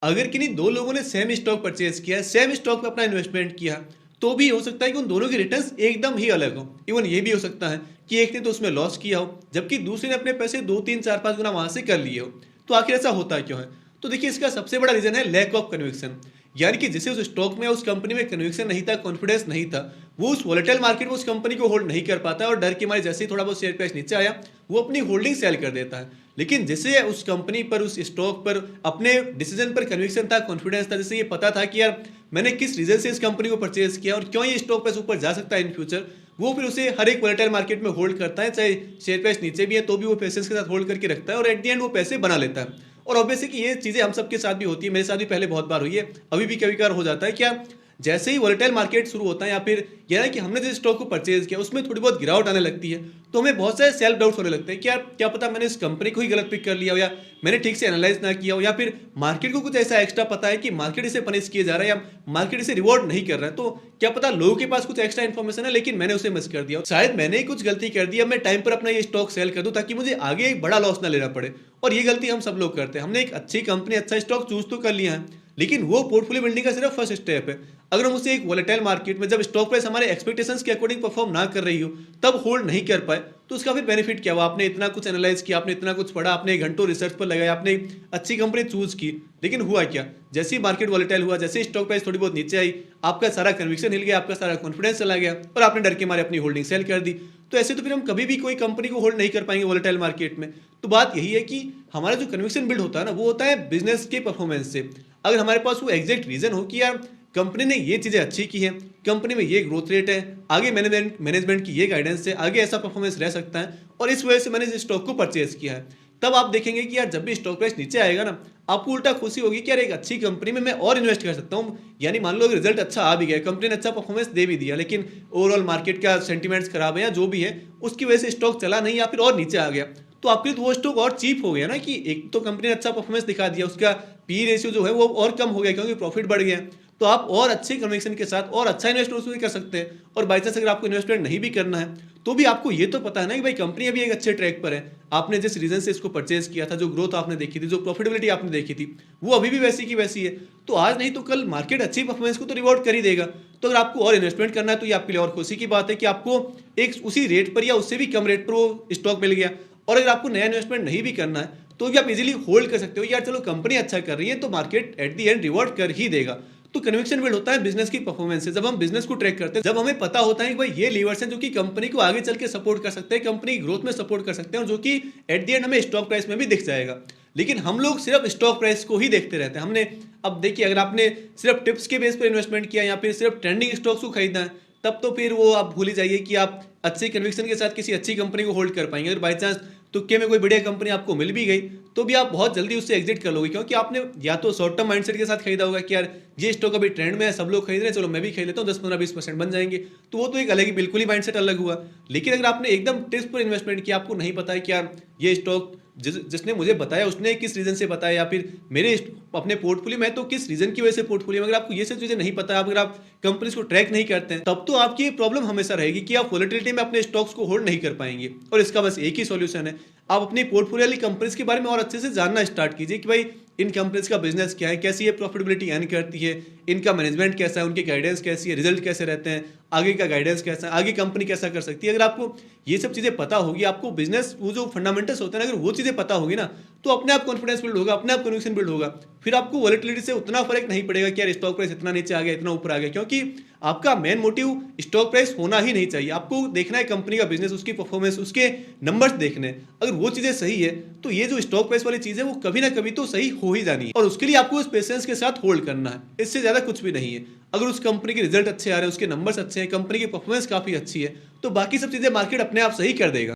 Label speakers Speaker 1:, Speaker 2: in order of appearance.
Speaker 1: अगर किन्हीं दो लोगों ने सेम स्टॉक परचेज किया, सेम स्टॉक में अपना इन्वेस्टमेंट किया, तो भी हो सकता है कि उन दोनों के रिटर्न्स एकदम ही अलग हो। इवन ये भी हो सकता है कि एक ने तो उसमें लॉस किया हो, जबकि दूसरे ने अपने पैसे 2, 3, 4, 5 गुना वहां से कर लिए हो। तो आखिर ऐसा होता क्यों है? तो देखिए, इसका सबसे बड़ा रीजन है लैक ऑफ कन्विक्शन। यानी कि जिसे उस स्टॉक में, उस कंपनी में कन्विक्शन नहीं था, कॉन्फिडेंस नहीं था, वो उस वोलेटाइल मार्केट में उस कंपनी को होल्ड नहीं कर पाता है और डर के मारे जैसे ही थोड़ा बहुत शेयर प्राइस नीचे आया, वो अपनी होल्डिंग सेल कर देता है। लेकिन जैसे उस कंपनी पर, उस स्टॉक पर अपने डिसीजन पर कन्विक्शन था, कॉन्फिडेंस था, जैसे ये पता था कि यार मैंने किस रीजन से इस कंपनी को परचेज किया और क्यों ये स्टॉक प्राइस ऊपर जा सकता है इन फ्यूचर, वो फिर उसे हर एक वोलेटाइल मार्केट में होल्ड करता है। चाहे शेयर प्राइस नीचे भी है तो भी वो पेशेंस के साथ होल्ड करके रखता है और एट द एंड वो पैसे बना लेता है। और ऑब्वियसली कि ये चीजें हम सबके साथ भी होती है, मेरे साथ भी पहले बहुत बार हुई है, अभी भी कभी कभार हो जाता है। क्या जैसे ही वोलेटाइल मार्केट शुरू होता है या फिर यह है कि हमने जिस स्टॉक को परचेज किया उसमें थोड़ी बहुत गिरावट आने लगती है, तो हमें बहुत सारे सेल्फ डाउट्स होने लगते हैं कि यार क्या पता मैंने इस कंपनी को ही गलत पिक कर लिया हो, या मैंने ठीक से एनालाइज ना किया हो, या फिर मार्केट को कुछ ऐसा एक्स्ट्रा पता है कि मार्केट इसे पनिश किया जा रहा है या मार्केट इसे रिवॉर्ड नहीं कर रहा है। तो क्या पता लोगों के पास कुछ एक्स्ट्रा इन्फॉर्मेशन है लेकिन मैंने उसे मिस कर दिया, शायद मैंने ही कुछ गलती कर दी, अब मैं टाइम पर अपना ये स्टॉक सेल कर दूं ताकि मुझे आगे एक बड़ा लॉस ना लेना पड़े। और ये गलती हम सब लोग करते हैं। हमने एक अच्छी कंपनी, अच्छा स्टॉक चूज तो कर लिया है, लेकिन वो पोर्टफोलियो बिल्डिंग का सिर्फ फर्स्ट स्टेप है। अगर हम उसे एक वोलेटाइल मार्केट में, जब स्टॉक प्राइस हमारे एक्सपेक्टेशंस के अकॉर्डिंग परफॉर्म ना कर रही हो, तब होल्ड नहीं कर पाए, तो उसका फिर बेनिफिट क्या हुआ? आपने इतना कुछ एनालाइज किया, आपने इतना कुछ पढ़ा, आपने घंटों रिसर्च पर लगाया, आपने अच्छी कंपनी चूज की, लेकिन हुआ क्या? जैसे ही मार्केट वोलेटाइल हुआ, जैसे स्टॉक प्राइस थोड़ी बहुत नीचे आई, आपका सारा कन्विक्शन हिल गया, आपका सारा कॉन्फिडेंस चला गया और आपने डर के मारे अपनी होल्डिंग सेल कर दी। तो ऐसे तो फिर हम कभी भी कोई कंपनी को होल्ड नहीं कर पाएंगे वोलेटाइल मार्केट में। तो बात यही है कि हमारा जो कन्विक्शन बिल्ड होता है ना, वो होता है बिजनेस के परफॉर्मेंस से। अगर हमारे पास वो एग्जैक्ट रीजन हो कि यार कंपनी ने ये चीजें अच्छी की हैं, कंपनी में ये ग्रोथ रेट है, आगे मैनेजमेंट की ये गाइडेंस है, आगे ऐसा परफॉर्मेंस रह सकता है और इस वजह से मैंने इस स्टॉक को परचेज किया है, तब आप देखेंगे कि यार जब भी स्टॉक प्राइस नीचे आएगा ना, आपको उल्टा खुशी होगी कि यार एक अच्छी कंपनी में मैं और इन्वेस्ट कर सकता हूँ। यानी मान लो अगर रिजल्ट अच्छा आ भी गया, कंपनी ने अच्छा परफॉर्मेंस दे भी दिया, लेकिन ओवरऑल मार्केट का सेंटीमेंट्स खराब है या जो भी है, उसकी वजह से स्टॉक चला नहीं या फिर और नीचे आ गया, तो आपके लिए तो वो स्टॉक और चीप हो गया ना। कि एक तो कंपनी ने अच्छा परफॉर्मेंस दिखा दिया, उसका पी रेशियो जो है वो और कम हो गया क्योंकि प्रॉफिट बढ़ गया, तो आप और अच्छे कन्विक्शन के साथ और अच्छा इन्वेस्टमेंट उसमें कर सकते हैं। और बाई चांस अगर आपको इन्वेस्टमेंट नहीं भी करना है, तो भी आपको ये तो पता है ना कि भाई कंपनी अभी एक अच्छे ट्रैक पर है, आपने जिस रीजन से इसको परचेज किया था, जो ग्रोथ आपने देखी थी, जो प्रॉफिटेबिलिटी आपने देखी थी, वो अभी भी वैसी की वैसी है। तो आज नहीं तो कल मार्केट अच्छी परफॉर्मेंस को तो रिवॉर्ड कर ही देगा। तो अगर आपको और इन्वेस्टमेंट करना है, तो ये आपके लिए और खुशी की बात है कि आपको एक उसी रेट पर या उससे भी कम रेट पर वो स्टॉक मिल गया। और अगर आपको नया इन्वेस्टमेंट नहीं भी करना है, तो भी आप इजीली होल्ड कर सकते हो, यार चलो कंपनी अच्छा कर रही है तो market at the end reward कर ही देगा। तो कन्विक्शन बिल्ड होता है बिजनेस की परफॉर्मेंस से। जब हम बिजनेस को ट्रैक करते हैं, जब हमें पता होता है कि भाई ये लीवर्स हैं जो कि कंपनी को आगे चल के सपोर्ट कर सकते हैं, कंपनी ग्रोथ में सपोर्ट कर सकते हैं, और जो कि एट द एंड हमें स्टॉक प्राइस में भी दिख जाएगा। लेकिन हम लोग सिर्फ स्टॉक प्राइस को ही देखते रहते हैं। हमने, अब देखिए, अगर आपने सिर्फ टिप्स के बेस पर इन्वेस्टमेंट किया या फिर सिर्फ ट्रेंडिंग स्टॉक्स को खरीदना है, तब तो फिर वो आप भूल ही जाइए कि आप अच्छे कन्विक्शन के साथ किसी अच्छी कंपनी को होल्ड कर पाएंगे। अगर बाई चांस तुक्के में कोई बढ़िया कंपनी आपको मिल भी गई, तो भी आप बहुत जल्दी उससे एग्जिट कर लोगे, क्योंकि आपने या तो शॉर्ट टर्म माइंडसेट के साथ खरीदा होगा कि यार ये स्टॉक अभी ट्रेंड में है, सब लोग खरीद रहे हैं, चलो मैं भी खरीद लेता हूँ, 10, 15, 20% बन जाएंगे। तो वो तो एक अलग ही, बिल्कुल ही माइंडसेट अलग हुआ। लेकिन अगर आपने एकदम टिप्स पर इन्वेस्टमेंट किया, आपको नहीं पता है कि यार ये स्टॉक जिसने मुझे बताया उसने किस रीजन से बताया, या फिर मेरे अपने पोर्टफोलियो में तो किस रीजन की वजह से पोर्टफोलियो में, अगर आपको ये सब चीजें नहीं पता, अगर आप कंपनीज को ट्रैक नहीं करते हैं, तब तो आपकी प्रॉब्लम हमेशा रहेगी कि आप वोलेटिलिटी में अपने स्टॉक्स को होल्ड नहीं कर पाएंगे। और इसका बस एक ही सॉल्यूशन है, आप अपनी पोर्टफोलियो वाली कंपनीज के बारे में और अच्छे से जानना स्टार्ट कीजिए कि भाई इन कंपनीज का बिजनेस क्या है, कैसी ये प्रॉफिटेबिलिटी अर्न करती है, इनका मैनेजमेंट कैसा है, उनकी गाइडेंस कैसी है, रिजल्ट कैसे रहते हैं, आगे का गाइडेंस कैसा है, आगे कंपनी कैसा कर सकती है। अगर आपको ये सब चीज़ें पता होगी, आपको बिजनेस वो जो फंडामेंटल्स होते हैं ना, अगर वो चीज़ें पता होगी ना, तो अपने आप कॉन्फिडेंस बिल्ड होगा, अपने आप कन्विक्शन बिल्ड होगा। फिर आपको वोलेटिलिटी से उतना फर्क नहीं पड़ेगा कि यार स्टॉक प्राइस इतना नीचे आ गया, इतना ऊपर आ गया, क्योंकि आपका मेन मोटिव स्टॉक प्राइस होना ही नहीं चाहिए। आपको देखना है कंपनी का बिजनेस, उसकी परफॉर्मेंस, उसके नंबर्स देखने। अगर वो चीजें सही है, तो ये जो स्टॉक प्राइस वाली चीज है वो कभी ना कभी तो सही हो ही जानी है, और उसके लिए आपको उस पेशेंस के साथ होल्ड करना है, इससे ज्यादा कुछ भी नहीं है। अगर उस कंपनी के रिजल्ट अच्छे आ रहे हैं, उसके नंबर्स अच्छे हैं, कंपनी की परफॉर्मेंस काफी अच्छी है, तो बाकी सब चीजें मार्केट अपने आप सही कर देगा।